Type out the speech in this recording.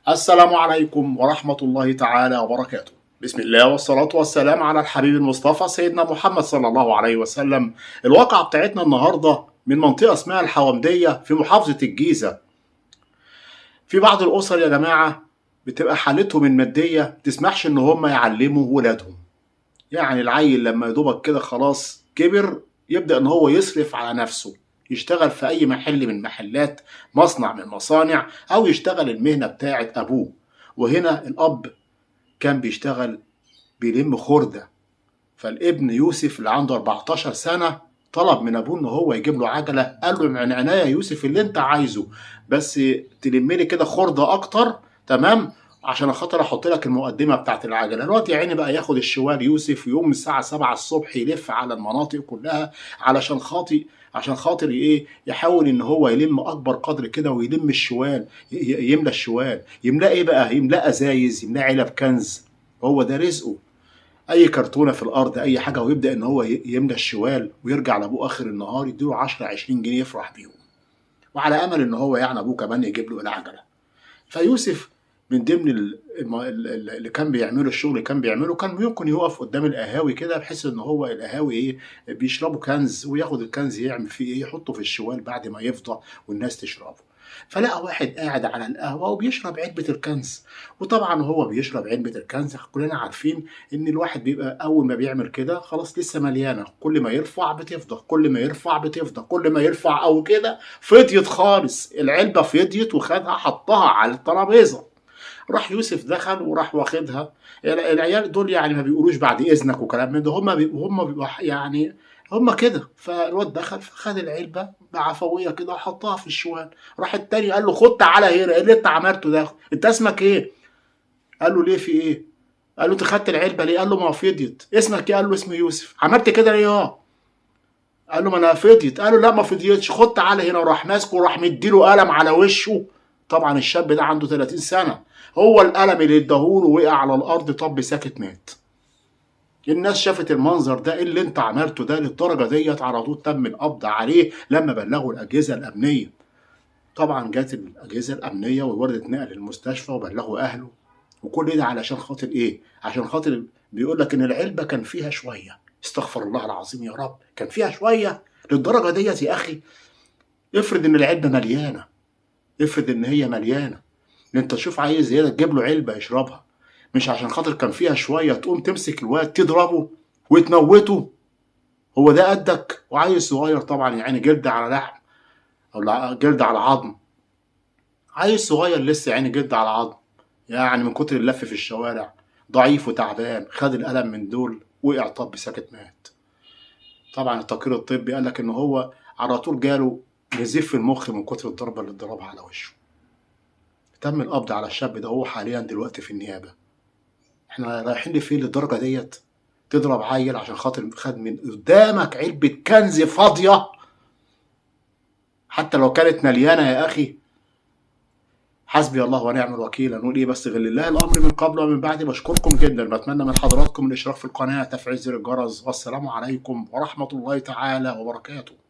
السلام عليكم ورحمة الله تعالى وبركاته. بسم الله والصلاة والسلام على الحبيب المصطفى سيدنا محمد صلى الله عليه وسلم. الواقعة بتاعتنا النهاردة من منطقة اسمها الحومدية في محافظة الجيزة. في بعض الأسر يا جماعة بتبقى حالتهم المادية تسمحش إن هم يعلموا ولادهم. يعني العيل لما يدوبك كده خلاص كبر يبدأ إن هو يصرف على نفسه، يشتغل في أي محل من محلات، مصنع من مصانع، أو يشتغل المهنة بتاعة أبوه. وهنا الأب كان بيشتغل بيلم خردة، فالابن يوسف اللي عنده 14 سنة طلب من أبوه إن هو يجيب له عجلة. قال له من عينيا يا يوسف اللي أنت عايزه، بس تلم لي كده خردة أكتر، تمام؟ عشان خاطر احط لك المقدمه بتاعت العجله. الوقت يا عيني بقى ياخد الشوال يوسف ويقوم الساعه 7 الصبح يلف على المناطق كلها علشان خاطر ايه، يحاول ان هو يلم اكبر قدر كده ويلم الشوال، يملى الشوال. يملاه ايه بقى؟ يملاه ازايز، يملاه علب كنز. هو ده رزقه. اي كرتونه في الارض، اي حاجه، ويبدا ان هو يملى الشوال ويرجع لابوه اخر النهار يديله 10 20 جنيه يفرح بيهم، وعلى امل ان هو يعني ابوه كمان يجيب له العجله. فيوسف من ضمن اللي كان بيعمله، الشغل اللي كان بيعمله، كان ممكن يقف قدام القهاوي كده، بحيث ان هو القهاوي ايه، بيشربوا كنز، وياخد الكنز يعمل فيه ايه، يحطه في الشوال بعد ما يفضى والناس تشربه. فلقى واحد قاعد على القهوه وبيشرب علبه الكنز. وطبعا هو بيشرب علبه الكنز كلنا عارفين ان الواحد بيبقى اول ما بيعمل كده خلاص لسه مليانه، كل ما يرفع بتفضى، كل ما يرفع بتفضى، كل ما يرفع او كده فضيت خالص، العلبه فضيت وخدها حطها على الترابيزه. راح يوسف دخل وراح واخدها. العيال دول يعني ما بيقولوش بعد اذنك وكلام من ده، هم بيبقوا يعني هم كده. فالواد دخل فخد العلبه بعفويه كده وحطها في الشوال. راح التاني قال له خد تعالى هنا، ايه اللي انت عملته ده؟ انت اسمك ايه؟ قال له ليه، في ايه؟ قال له انت خدت العلبه ليه؟ قال له ما فضيت. اسمك ايه؟ قال له اسمي يوسف. عملت كده ليه؟ قال له ما انا فضيت. قال له لا ما فضيتش، خد تعالى هنا. وراح ماسكه وراح مديله قلم على وشه. طبعا الشاب ده عنده 30 سنه، هو القلم اللي اداهوله وقع على الارض طب ساكت مات. الناس شافت المنظر ده، ايه اللي انت عملته ده للدرجه ديت؟ على طول تم القبض عليه لما بلغوا الاجهزه الامنيه. طبعا جت الاجهزه الامنيه والولد اتنقل للمستشفى وبلغوا اهله. وكل ده علشان خاطر ايه؟ عشان خاطر بيقول لك ان العلبه كان فيها شويه. استغفر الله العظيم يا رب، كان فيها شويه للدرجه ديت يا اخي؟ افرض ان العلبه مليانه، افرض ان هي مليانه، انت شوف عايز زياده تجيب له علبه يشربها، مش عشان خاطر كان فيها شويه تقوم تمسك الواد تضربه وتموته. هو ده قدك؟ وعيل صغير طبعا يعني جلد على لحم او جلد على عظم، عيل صغير لسه يعني جلد على عظم، يعني من كتر اللف في الشوارع ضعيف وتعبان، خد القلم من دول وقع طب ساكت مات. طبعا التقرير الطبي قال لك ان هو على طول جاله نزيف في المخ من كتر الضربه اللي اتضربها على وشه. تم القبض على الشاب ده، هو حاليا دلوقتي في النيابه. احنا رايحين لفين للدرجه ديت؟ تضرب عيل عشان خاطر خد من قدامك علبه كنز فاضيه، حتى لو كانت مليانه يا اخي؟ حسبي الله ونعم الوكيل. نقول ايه بس؟ غير لله الامر من قبل ومن بعد. بشكركم جدا، بتمنى من حضراتكم الاشتراك في القناه، تفعيل زر الجرس، والسلام عليكم ورحمه الله تعالى وبركاته.